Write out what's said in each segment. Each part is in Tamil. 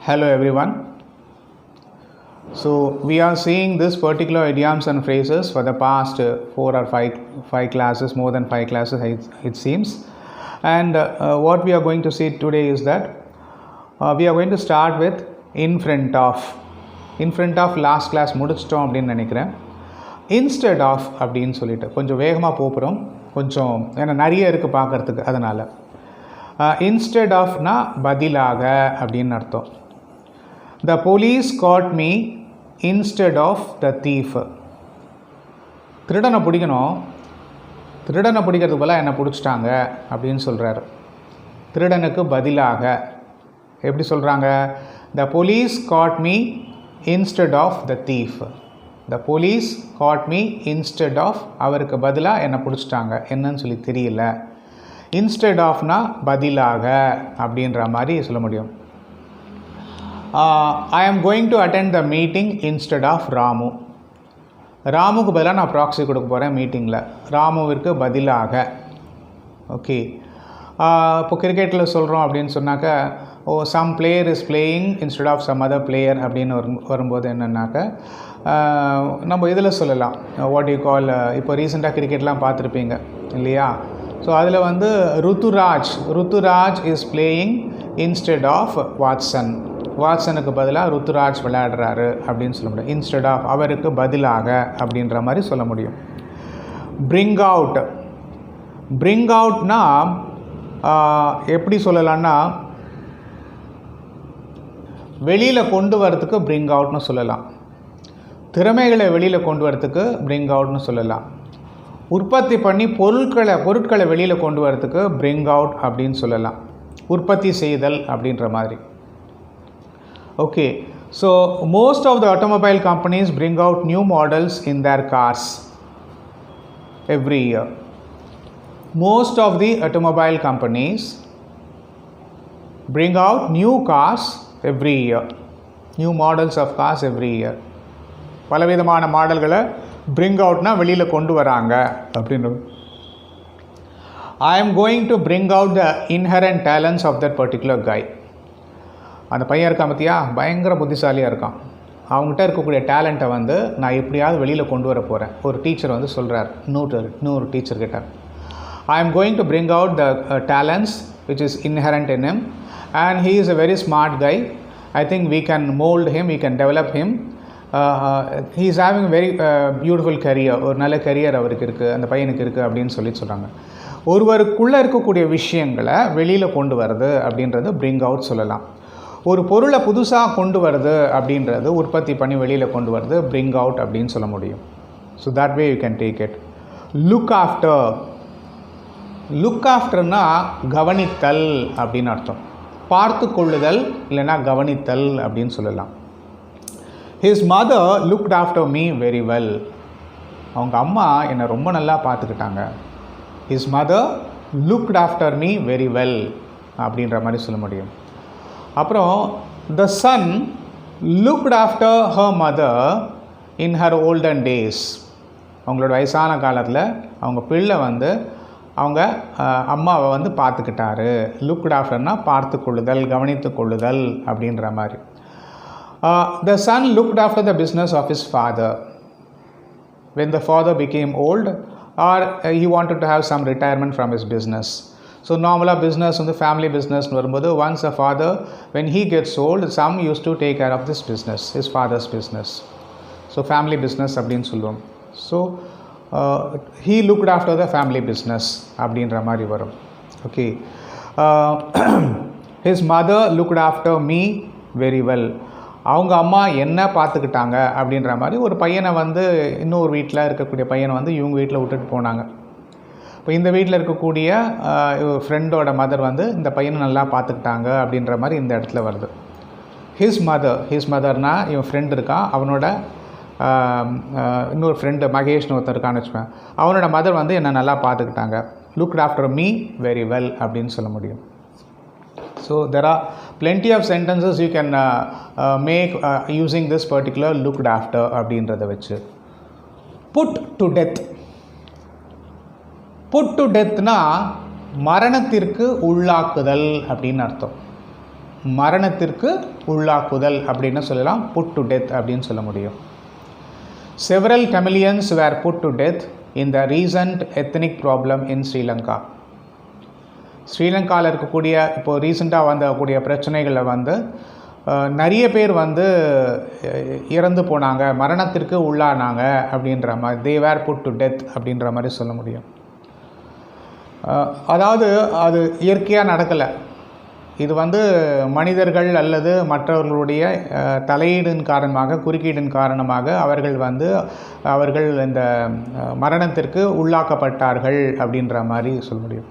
Hello everyone. So we are seeing this particular idioms and phrases for the past 4 or 5 classes, more than 5 classes it seems. And what we are going to see today is that we are going to start with in front of. In front of last class முடிச்சிட்டோம் அப்படின்னு நினைக்கிறேன். Instead of அப்படின்னு சொல்லிட்டு கொஞ்சம் வேகமாக போகிறோம், கொஞ்சம் ஏன்னா நிறைய இருக்குது பார்க்குறதுக்கு, அதனால் instead ofனா பதிலாக அப்படின்னு அர்த்தம். The police caught me instead of the thief. திருடனை பிடிக்கணும், திருடனை பிடிக்கிறதுக்கு பதிலாக என்னை பிடிச்சிட்டாங்க அப்படின்னு சொல்கிறாரு. திருடனுக்கு பதிலாக எப்படி சொல்கிறாங்க? The police caught me instead of the thief. The police caught me instead of, அவருக்கு பதிலாக என்னை பிடிச்சிட்டாங்க, என்னன்னு சொல்லி தெரியல. இன்ஸ்டெட் ஆஃப்னா பதிலாக அப்படின்ற மாதிரி சொல்ல முடியும். I am going to attend the meeting instead of Ramu. ராமுக்கு பதிலாக நான் ப்ராக்ஸி கொடுக்க போகிறேன் மீட்டிங்கில், ராமுவிற்கு பதிலாக. ஓகே, இப்போ கிரிக்கெட்டில் சொல்கிறோம் அப்படின்னு சொன்னாக்க, some player is playing instead of some other player அப்படின்னு வரும்போது என்னென்னாக்க நம்ம இதில் சொல்லலாம், வாட் யூ கால், இப்போ ரீசெண்டாக கிரிக்கெட்லாம் பார்த்துருப்பீங்க இல்லையா? ஸோ அதில் வந்து Ruturaj is playing instead of Watson. வாட்சனுக்கு பதிலாக ருத்துராஜ் விளையாடுறாரு அப்படின்னு சொல்ல முடியும். இன்ஸ்டெட் ஆஃப், அவருக்கு பதிலாக அப்படின்ற மாதிரி சொல்ல முடியும். பிரிங் அவுட்னா எப்படி சொல்லலான்னா, வெளியில் கொண்டு வரத்துக்கு பிரிங் அவுட்னு சொல்லலாம். திறமைகளை வெளியில் கொண்டு வரத்துக்கு பிரிங் அவுட்னு சொல்லலாம். உற்பத்தி பண்ணி பொருட்களை வெளியில் கொண்டு வரத்துக்கு பிரிங் அவுட் அப்படின்னு சொல்லலாம். உற்பத்தி செய்தல் அப்படின்ற மாதிரி. Okay, so most of the automobile companies bring out new models in their cars every year. Most of the automobile companies bring out new cars every year. New models of cars every year. பலவிதமான மாடல்களை பிரிங் அவுட்னா வெளியில் கொண்டு வராங்க அப்படின்னு. I am going to bring out the inherent talents of that particular guy. அந்த பையன் இருக்கான் பார்த்தியா, பயங்கர புத்திசாலியாக இருக்கான். அவங்ககிட்ட இருக்கக்கூடிய டேலண்ட்டை வந்து நான் எப்படியாவது வெளியில் கொண்டு வர போகிறேன். ஒரு டீச்சர் வந்து சொல்கிறார் இன்னொரு டீச்சர்கிட்ட, I am going to bring out the talents which is inherent in him, and he is a very smart guy. I think we can mold him, we can develop him. He is having a very beautiful career. ஒரு நல்ல கரியர் அவருக்கு இருக்குது, அந்த பையனுக்கு இருக்குது அப்படின்னு சொல்கிறாங்க. ஒருவருக்குள்ளே இருக்கக்கூடிய விஷயங்களை வெளியில் கொண்டு வருது அப்படின்றது பிரிங் அவுட் சொல்லலாம். ஒரு பொருளை புதுசாக கொண்டு வருது அப்படின்றது, உற்பத்தி பண்ணி வெளியில் கொண்டு வருது, பிரிங் அவுட் அப்படின்னு சொல்ல முடியும். So that way you can take it. Look ஆஃப்டர்னா கவனித்தல் அப்படின்னு அர்த்தம். பார்த்து கொள்ளுதல் இல்லைன்னா கவனித்தல் அப்படின்னு சொல்லலாம். His mother looked after me very well. அவங்க அம்மா என்னை ரொம்ப நல்லா பார்த்துக்கிட்டாங்க. His mother looked after me very well அப்படின்ற மாதிரி சொல்ல முடியும். அப்புறம் the son looked after her mother in her olden days. அவங்களோட வயசான காலத்தில் அவங்க பிள்ளை வந்து அவங்க அம்மாவை வந்து பார்த்துக்கிட்டாரு. லுக்ட் ஆஃப்டர்னா பார்த்து கொள்ளுதல், கவனித்து கொள்ளுதல் அப்படின்ற மாதிரி. The son looked after the business of his father when the father became old or he wanted to have some retirement from his business. So நார்மலாக பிஸ்னஸ் வந்து ஃபேமிலி பிஸ்னஸ்னு வரும்போது, once a father when he gets old, some used to take care of this business, his father's business. So family business அப்படின்னு சொல்லுவோம். So he looked after the family business அப்படின்ற மாதிரி வரும். Okay, his mother looked after me very well. அவங்க அம்மா என்ன பார்த்துக்கிட்டாங்க அப்படின்ற மாதிரி. ஒரு பையனை வந்து இன்னொரு வீட்டில் இருக்கக்கூடிய பையனை வந்து இவங்க வீட்டில் விட்டுட்டு போனாங்க. இப்போ இந்த வீட்டில் இருக்கக்கூடிய ஃப்ரெண்டோட மதர் வந்து இந்த பையனை நல்லா பார்த்துக்கிட்டாங்க அப்படின்ற மாதிரி இந்த இடத்துல வருது. ஹிஸ் மதர்னா இவன் ஃப்ரெண்ட் இருக்கான், அவனோட இன்னொரு ஃப்ரெண்டு மகேஷ்னு ஒருத்தர் இருக்கான்னு வச்சுப்பேன், அவனோட மதர் வந்து என்னை நல்லா பார்த்துக்கிட்டாங்க. Looked after me very well அப்படின்னு சொல்ல முடியும். So there are plenty of sentences you can make using this particular looked after அப்படின்றத வச்சு. put to deathனா மரணத்திற்கு உள்ளாக்குதல் அப்படின்னு அர்த்தம். மரணத்திற்கு உள்ளாக்குதல் அப்படின்னு சொல்லலாம், புட் டு டெத் அப்படின்னு சொல்ல முடியும். Several Tamilians were put to death in the recent ethnic problem in Sri Lanka. ஸ்ரீலங்காவில் இருக்கக்கூடிய இப்போது ரீசெண்டாக வந்தக்கூடிய பிரச்சனைகளில் வந்து நிறைய பேர் வந்து இறந்து போனாங்க, மரணத்திற்கு உள்ளானாங்க அப்படின்ற மாதிரி, தே வேர் புட் டு டெத் அப்படின்ற மாதிரி சொல்ல முடியும். அதாவது அது இயற்கையாக நடக்கலை, இது வந்து மனிதர்கள் அல்லது மற்றவர்களுடைய தலையீடின் காரணமாக, குறுக்கீடின் காரணமாக அவர்கள் இந்த மரணத்திற்கு உள்ளாக்கப்பட்டார்கள் அப்படின்ற மாதிரி சொல்ல முடியும்.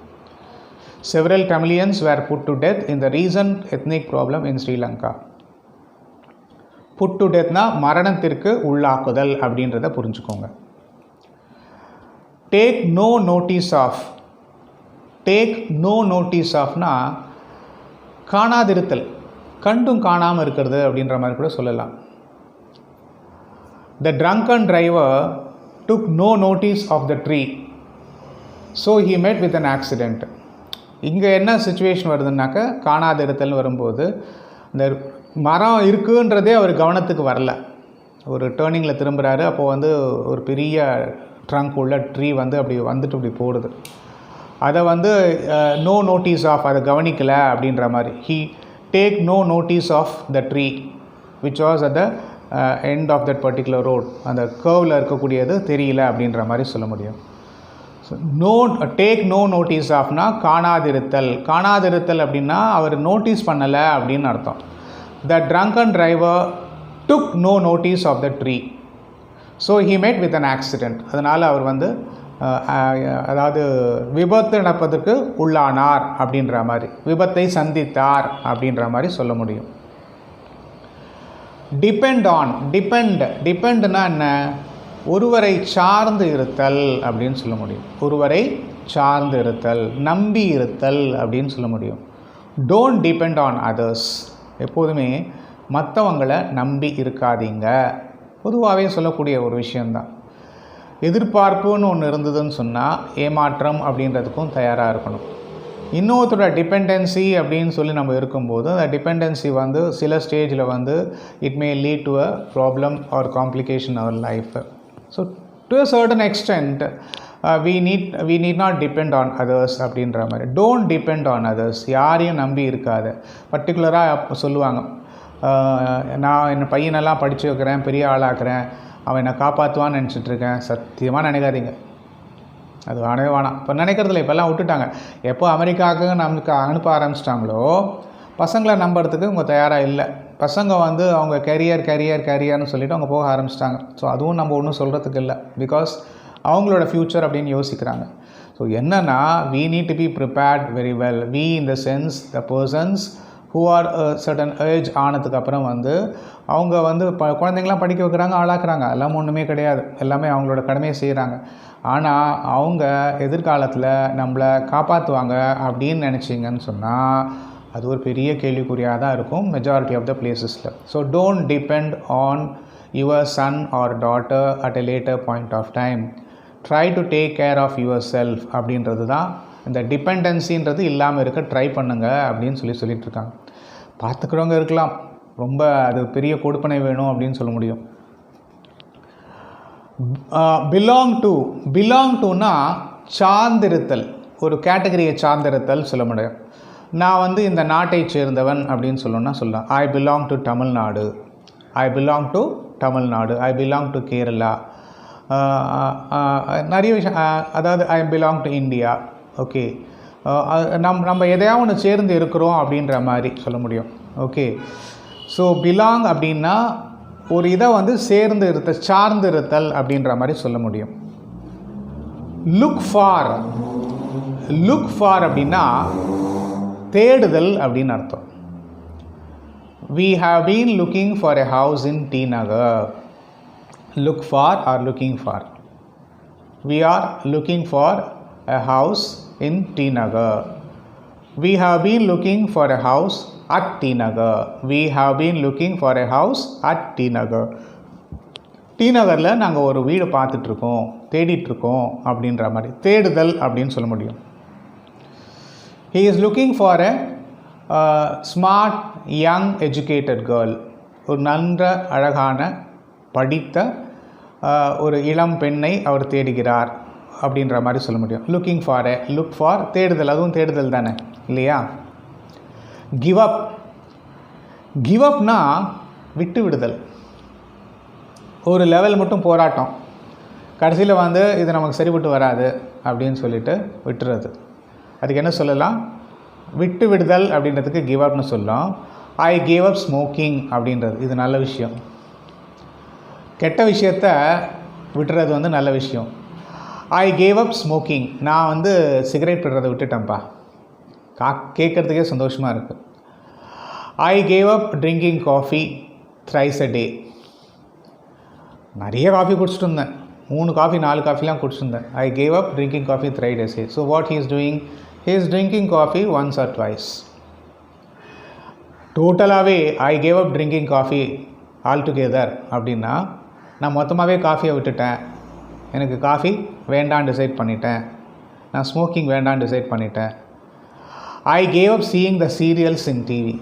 Several Tamilians were put to death in the recent ethnic problem in Sri Lanka. Put to deathனா மரணத்திற்கு உள்ளாக்குதல் அப்படின்றத புரிஞ்சுக்கோங்க. Take no notice of. Take no notice ofனா காணாதிருத்தல், கண்டும் காணாமல் இருக்கிறது அப்படின்ற மாதிரி கூட சொல்லலாம். The drunken driver took no notice of the tree, so he met with an accident. இங்கே என்ன சுச்சுவேஷன் வருதுன்னாக்க, காணாதிருத்தல்னு வரும்போது இந்த மரம் இருக்குன்றதே அவர் கவனத்துக்கு வரல. ஒரு டேர்னிங்கில் திரும்புகிறாரு, அப்போது வந்து ஒரு பெரிய ட்ரங்க் உள்ள ட்ரீ வந்து அப்படி வந்துட்டு இப்படி போடுது. அதை வந்து நோ நோட்டீஸ் ஆஃப், அதை கவனிக்கலை அப்படின்ற மாதிரி. He take no notice of the tree which was at the end of that particular road. அந்த கர்வில் இருக்கக்கூடியது தெரியல அப்படின்ற மாதிரி சொல்ல முடியும். டேக் நோ நோட்டீஸ் ஆஃப்னா காணாதிருத்தல். காணாதிருத்தல் அப்படின்னா அவர் நோட்டீஸ் பண்ணலை அப்படின்னு அர்த்தம். The drunken driver took no notice of the tree, so he made with an accident. அதனால் அவர் வந்து அதாவது விபத்து நடப்பதற்கு உள்ளானார் அப்படின்ற மாதிரி, விபத்தை சந்தித்தார் அப்படின்ற மாதிரி சொல்ல முடியும். Depend on. டிபெண்ட்னா என்ன? ஒருவரை சார்ந்து இருத்தல் அப்படின்னு சொல்ல முடியும். ஒருவரை சார்ந்து இருத்தல், நம்பி இருத்தல் அப்படின்னு சொல்ல முடியும். Don't depend on others. எப்போதுமே மற்றவங்களை நம்பி இருக்காதீங்க, பொதுவாகவே சொல்லக்கூடிய ஒரு விஷயந்தான். எதிர்பார்ப்புன்னு ஒன்று இருந்ததுன்னு சொன்னால் ஏமாற்றம் அப்படின்றதுக்கும் தயாராக இருக்கணும். இன்னொருத்தரோட டிபெண்டன்சி அப்படின்னு சொல்லி நம்ம இருக்கும்போது அந்த டிபெண்டன்சி வந்து சில ஸ்டேஜில் வந்து it may lead to a problem or complication our life. So to a certain extent we need not depend on others அப்படின்ற மாதிரி. Don't depend on others. யாரையும் நம்பி இருக்காது. பர்டிகுலராக சொல்லுவாங்க, நான் என் பையனெல்லாம் படித்து வைக்கிறேன், பெரிய ஆளாக்குறேன், அவன் என்னை காப்பாற்றுவான்னு நினச்சிட்ருக்கேன். சத்தியமாக நினைக்காதீங்க, அது வேணவே வேணாம். இப்போ நினைக்கிறதில்ல, இப்போல்லாம் விட்டுட்டாங்க. எப்போ அமெரிக்காவுக்கு நமக்கு அனுப்ப ஆரம்பிச்சிட்டாங்களோ பசங்களை நம்புறதுக்கு அவங்க தயாராக இல்லை. பசங்க வந்து அவங்க கரியர்னு சொல்லிவிட்டு அவங்க போக ஆரம்பிச்சிட்டாங்க. ஸோ அதுவும் நம்ம ஒன்றும் சொல்கிறதுக்கு இல்லை, பிகாஸ் அவங்களோட ஃப்யூச்சர் அப்படின்னு யோசிக்கிறாங்க. ஸோ என்னென்னா, we need to be prepared very well. We in the sense the persons who are a certain age ஆனதுக்கப்புறம் வந்து அவங்க வந்து குழந்தைங்களாம் படிக்க வைக்கிறாங்க, ஆளாக்குறாங்க, எல்லாம் ஒன்றுமே கிடையாது, எல்லாமே அவங்களோட கடமையை செய்கிறாங்க. ஆனால் அவங்க எதிர்காலத்தில் நம்மளை காப்பாற்றுவாங்க அப்படின்னு நினச்சிங்கன்னு சொன்னால் அது ஒரு பெரிய கேள்விக்குறியாக தான் இருக்கும் மெஜாரிட்டி ஆஃப் த பிளேசஸில். So don't depend on your son or daughter at a later point of time. Try to take care of yourself அப்படின்றது தான். இந்த டிபெண்டன்சின்றது இல்லாமல் இருக்க ட்ரை பண்ணுங்க அப்படின்னு சொல்லிட்டுருக்காங்க. பார்த்துக்கிறவங்க இருக்கலாம், ரொம்ப அது பெரிய கொடுப்பனை வேணும் அப்படின்னு சொல்ல முடியும். பிலாங் டுனா சார்ந்திருத்தல், ஒரு கேட்டகரியை சார்ந்திருத்தல் சொல்ல முடியும். நான் வந்து இந்த நாட்டை சேர்ந்தவன் அப்படின்னு சொல்லலாம். I belong to Tamil Nadu, I belong to Tamil Nadu, I belong to Kerala, நிறைய விஷயம். அதாவது I belong to India. Okay, நம்ம எதையாவது ஒன்று சேர்ந்து இருக்கிறோம் அப்படின்ற மாதிரி சொல்ல முடியும். ஓகே, ஸோ பிலாங் அப்படின்னா ஒரு இதை வந்து சேர்ந்து இருத்தல், சார்ந்து இருத்தல் அப்படின்ற மாதிரி சொல்ல முடியும். லுக் ஃபார் அப்படின்னா தேடுதல் அப்படின்னு அர்த்தம். We have been looking for a house in T Nagar. Look for or looking for. We are looking for a house in T Nagar. We have been looking for a house at T Nagar. We have been looking for a house at T Nagar. T நகரில் நாங்கள் ஒரு வீடு பார்த்துட்ருக்கோம், தேடிட்டுருக்கோம் அப்படின்ற மாதிரி தேடுதல் அப்படின்னு சொல்ல முடியும். He is looking for a smart young educated girl, ஒரு நன்ற அழகான படித்த ஒரு இளம் பெண்ணை அவர் தேடுகிறார் அப்படின்ற மாதிரி சொல்ல முடியும். லுக்கிங் ஃபார் லுக் ஃபார் தேடுதல், அதுவும் தேடுதல் தானே இல்லையா? கிவ் அப், கிவ் அப்னா விட்டு விடுதல். ஒரு லெவல் மட்டும் போராட்டம், கடைசியில் வந்து இது நமக்கு சரிபட்டு வராது அப்படின்னு சொல்லிட்டு விட்டுறது. அதுக்கு என்ன சொல்லலாம்? விட்டு விடுதல் அப்படின்றதுக்கு கிவ் அப்னு சொல்லலாம். ஐ கேவ் அப் ஸ்மோக்கிங் அப்படின்றது இது நல்ல விஷயம். கெட்ட விஷயத்தை விட்டுறது வந்து நல்ல விஷயம். ஐ கேவ் அப் ஸ்மோக்கிங், நான் வந்து சிகரெட் விடுறதை விட்டுட்டேன்ப்பா, கேட்குறதுக்கே சந்தோஷமாக இருக்குது. I gave up drinking coffee thrice a day, நிறைய காஃபி குடிச்சிட்டு இருந்தேன், 3 காஃபி 4 காஃபிலாம் குடிச்சிருந்தேன். I gave up drinking coffee thrice a day. So what he is doing? He is drinking coffee once or twice. டோட்டலாகவே I gave up drinking coffee altogether அப்படின்னா நான் மொத்தமாகவே காஃபியை விட்டுட்டேன், எனக்கு காஃபி வேண்டான்னு டிசைட் பண்ணிட்டேன், நான் ஸ்மோக்கிங் வேண்டான்னு டிசைட் பண்ணிட்டேன். I gave up seeing the serials in TV.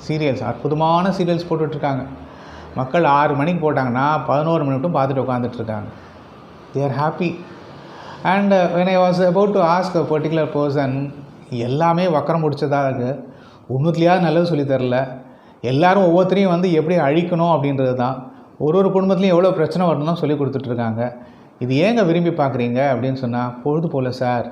Serials, அற்புதமான சீரியல்ஸ் போட்டுட்ருக்காங்க. மக்கள் 6 மணிக்கு போட்டாங்கன்னா 11 மணி மட்டும் பார்த்துட்டு உட்காந்துட்ருக்காங்க. They are happy. And when I was about to ask a particular person, எல்லாமே வக்கரம் முடிச்சதாக இருக்குது, ஒன்றுத்துலையாவது நல்லது சொல்லித்தரல, எல்லோரும் ஒவ்வொருத்தரையும் வந்து எப்படி அழிக்கணும் அப்படின்றது தான், ஒரு குடும்பத்துலையும் எவ்வளோ பிரச்சனை வரணும்னு சொல்லி கொடுத்துட்ருக்காங்க. இது ஏங்க விரும்பி பார்க்குறீங்க அப்படின்னு சொன்னால், பொழுது போல் சார்,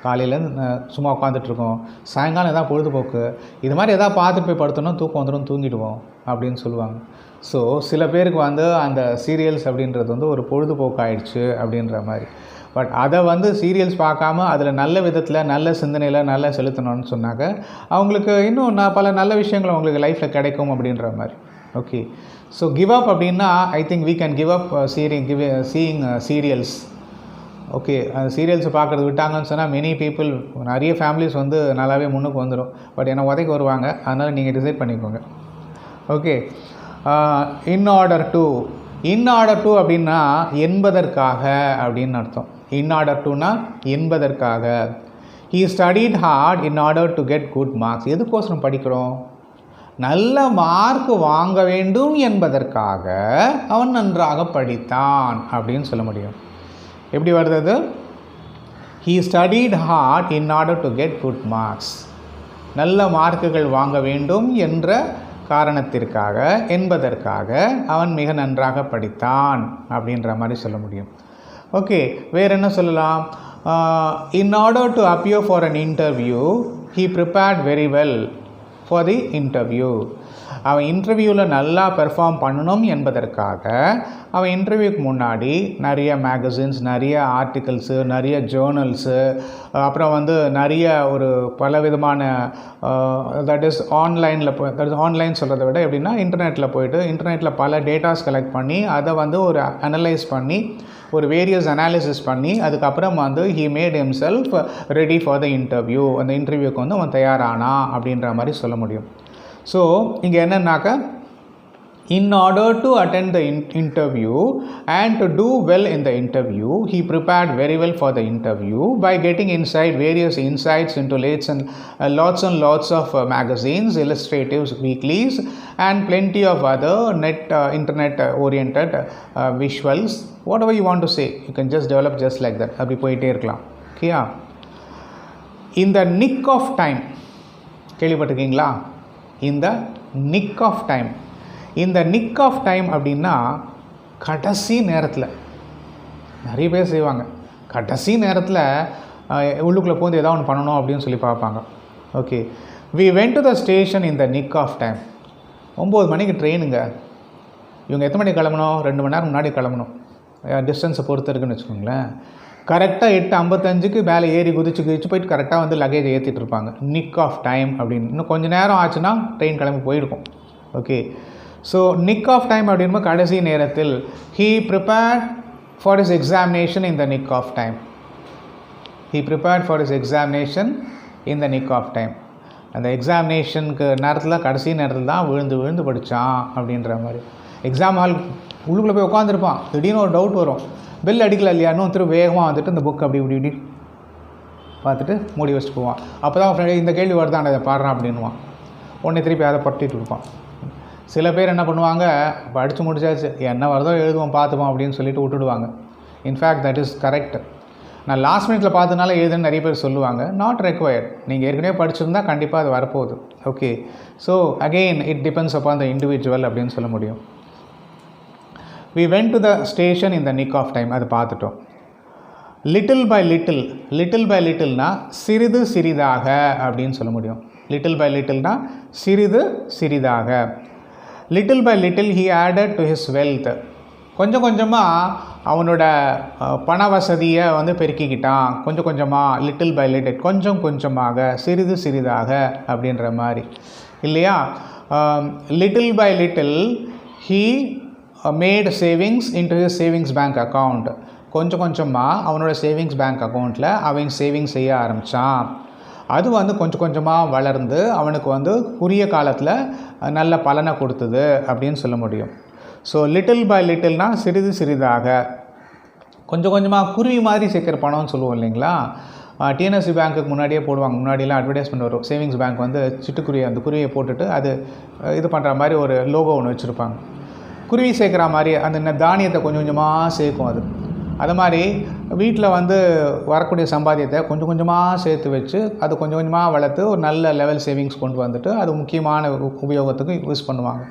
காலையிலேருந்து சும்மா உட்காந்துட்ருக்கோம், சாயங்காலம் எதாவது பொழுதுபோக்கு, இது மாதிரி எதாவது பார்த்துட்டு போய் படுத்தோன்னா தூக்கம் வந்துடும், தூங்கிடுவோம் அப்படின்னு சொல்லுவாங்க. ஸோ சில பேருக்கு வந்து அந்த சீரியல்ஸ் அப்படின்றது வந்து ஒரு பொழுதுபோக்கு ஆயிடுச்சு அப்படின்ற மாதிரி. பட் அதை வந்து சீரியல்ஸ் பார்க்காம அதில் நல்ல விதத்தில் நல்ல சிந்தனையில் நல்லா செலுத்தணும்னு சொன்னாக்க அவங்களுக்கு இன்னும் பல நல்ல விஷயங்கள் அவங்களுக்கு லைஃப்பில் கிடைக்கும் அப்படின்ற மாதிரி. ஓகே, ஸோ கிவ் அப் அப்படின்னா I think we can give up seeing serials. Okay, அந்த சீரியல்ஸை பார்க்குறது விட்டாங்கன்னு சொன்னால் மெனி பீப்புள், நிறைய ஃபேமிலிஸ் வந்து நல்லாவே முன்னுக்கு வந்துடும். பட் என்னை உதைக்க வருவாங்க, அதனால் நீங்கள் டிசைட் பண்ணிக்கோங்க. ஓகே, இன் ஆர்டர் டு அப்படின்னா என்பதற்காக அப்படின்னு அர்த்தம். இன் ஆர்டர் டுனா என்பதற்காக. He studied hard in order to get good marks. எதுக்கோசரம் படிக்கிறோம்? நல்ல மார்க் வாங்க வேண்டும் என்பதற்காக அவன் நன்றாக படித்தான் அப்படின்னு சொல்ல முடியும். எப்படி வருது அது? He studied hard in order to get good marks. நல்ல மார்க்குகள் வாங்க வேண்டும் என்ற காரணத்திற்காக, என்பதற்காக அவன் மிக நன்றாக படித்தான் அப்படின்ற மாதிரி சொல்ல முடியும். ஓகே, வேறு என்ன சொல்லலாம்? இன் order to appear for an interview he prepared very well for the interview. அவன் இன்டர்வியூவில் நல்லா பெர்ஃபார்ம் பண்ணணும் என்பதற்காக அவன் இன்டர்வியூக்கு முன்னாடி நிறைய மேகசின்ஸ், நிறைய ஆர்டிகல்ஸு, நிறைய ஜேர்னல்ஸு, அப்புறம் வந்து நிறைய ஒரு பலவிதமான தட் இஸ் ஆன்லைன் சொல்கிறத விட எப்படின்னா இன்டர்நெட்டில் பல டேட்டாஸ் கலெக்ட் பண்ணி அதை வந்து ஒரு அனலைஸ் பண்ணி ஒரு வேரியஸ் அனாலிசிஸ் பண்ணி அதுக்கப்புறம் வந்து he made himself ready for the interview. அந்த இன்டர்வியூக்கு வந்து அவன் தயாரானா அப்படின்ற மாதிரி சொல்ல முடியும். ஸோ இங்கே என்னன்னாக்கா, in order to attend the interview and to do well in the interview, he prepared very well for the interview by getting various insights into lots of magazines, illustratives, weeklies and plenty of other internet oriented visuals. Whatever you want to say, you can just develop just like that. அப்படி போயிட்டே இருக்கலாம். ஓகேயா? In the nick of time, கேள்விப்பட்டிருக்கீங்களா? In the nick of time. இந்த நிக் ஆஃப் டைம் அப்படின்னா கடைசி நேரத்தில் நிறைய பேர் செய்வாங்க. கடைசி நேரத்தில் உள்ளுக்குள்ளே போந்து ஏதாவது ஒன்று பண்ணணும் அப்படின்னு சொல்லி பார்ப்பாங்க. Okay, we went to the station in the nick of time. 9 மணிக்கு ட்ரெயினுங்க. இவங்க எத்தனை மணிக்கு கிளம்பணும்? 2 மணி நேரம் முன்னாடி கிளம்பணும். டிஸ்டன்ஸை பொறுத்து இருக்குன்னு வச்சுக்கோங்களேன். கரெக்டாக 8:55க்கு மேலே ஏறி குதிச்சு போயிட்டு கரெக்டாக வந்து லக்கேஜை ஏற்றிட்டு இருப்பாங்க. நிக் ஆஃப் டைம் அப்படின்னு. இன்னும் கொஞ்சம் நேரம் ஆச்சுன்னா ட்ரெயின் கிளம்பி போயிருக்கும். Okay, so nick of time அப்படின்போது கடைசி நேரத்தில். He prepared for his examination in the nick of time. He prepared for his examination in the nick of time. அந்த எக்ஸாமினேஷனுக்கு நேரத்தில் கடைசி நேரத்தில் தான் விழுந்து படித்தான் அப்படின்ற மாதிரி. எக்ஸாம் ஹால் உள்ளுக்குள்ளே போய் உட்காந்துருப்பான். திடீர்னு ஒரு டவுட் வரும், பெல் அடிக்கல இல்லையா, இன்னும் திரும்ப வேகமாக வந்துட்டு இந்த புக் அப்படி இப்படி பார்த்துட்டு மூடி வச்சுட்டு போவான். அப்போ தான் ஃப்ரெண்டு இந்த கேள்வி வருதான் அதை பாடுறான் அப்படின்வான். உடனே திருப்பி அதை பட்டிட்டு இருப்பான். சில பேர் என்ன பண்ணுவாங்க, படித்து முடிச்சாச்சு என்ன வருதோ எழுதுவோம் பார்த்துப்போம் அப்படின்னு சொல்லிட்டு விட்டுடுவாங்க. In fact that is correct. நான் லாஸ்ட் மினிட்ல பார்த்ததுனால ஏதுன்னு நிறைய பேர் சொல்லுவாங்க. Not required. நீங்கள் ஏற்கனவே படிச்சிருந்தா கண்டிப்பாக அது வரப்போகுது. Okay, so again it depends upon the individual அப்படின்னு சொல்ல முடியும். We went to the station in the nick of time, அது பார்த்துட்டோம். Little by little, little by லிட்டில்னா சிறிது சிறிதாக அப்படின்னு சொல்ல முடியும். லிட்டில் பை லிட்டில்னா சிறிது சிறிதாக. Little by little he added to his wealth. கொஞ்சம் கொஞ்சமாக அவனோட பண வசதியை வந்து பெருக்கிக்கிட்டான். கொஞ்சம் கொஞ்சமாக, லிட்டில் பை லிட்டில், கொஞ்சம் கொஞ்சமாக, சிறிது சிறிதாக அப்படின்ற மாதிரி இல்லையா. Little by little he made savings into his savings bank account. கொஞ்சம் கொஞ்சமாக அவனோட சேவிங்ஸ் பேங்க் அக்கௌண்ட்டில் அவன் சேவிங்ஸ் செய்ய ஆரம்பித்தான். அது வந்து கொஞ்சம் கொஞ்சமாக வளர்ந்து அவனுக்கு வந்து குறுகிய காலத்தில் நல்ல பலனை கொடுத்தது அப்படின்னு சொல்ல முடியும். ஸோ லிட்டில் பை லிட்டில்னால் சிறிது சிறிதாக, கொஞ்சம் கொஞ்சமாக குருவி மாதிரி சேர்க்குற பணம்னு சொல்லுவோம் இல்லைங்களா. டிஎன்எஸ்சி பேங்க்குக்கு முன்னாடியே போடுவாங்க. முன்னாடியெலாம் அட்வர்டைஸ்மெண்ட் வரும். சேவிங்ஸ் பேங்க் வந்து சிட்டுக்குருவி, அந்த குருவியை போட்டுட்டு அது இது பண்ணுற மாதிரி ஒரு லோகோ ஒன்று வச்சுருப்பாங்க. குருவி சேர்க்குற மாதிரி அந்த தானியத்தை கொஞ்சம் கொஞ்சமாக சேர்க்கும். அது மாதிரி வீட்டில் வந்து வரக்கூடிய சம்பாத்தியத்தை கொஞ்சம் கொஞ்சமாக சேர்த்து வச்சு அது கொஞ்சம் கொஞ்சமாக வளர்த்து ஒரு நல்ல லெவல் சேவிங்ஸ் கொண்டு வந்துட்டு அது முக்கியமான உபயோகத்துக்கு யூஸ் பண்ணுவாங்க.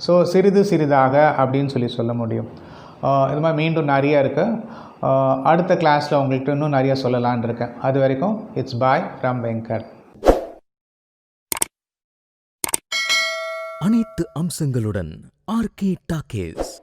ஸோ சிறிது சிறிதாக அப்படின்னு சொல்ல முடியும். இது மாதிரி மீண்டும் நிறையா இருக்குது. அடுத்த கிளாஸில் உங்கள்கிட்ட இன்னும் நிறைய சொல்லலான் இருக்கேன். அது வரைக்கும் இட்ஸ் பாய் ஃப்ரம் வெங்கட். அனைத்து அம்சங்களுடன் ஆர்கே டாக்கீஸ்.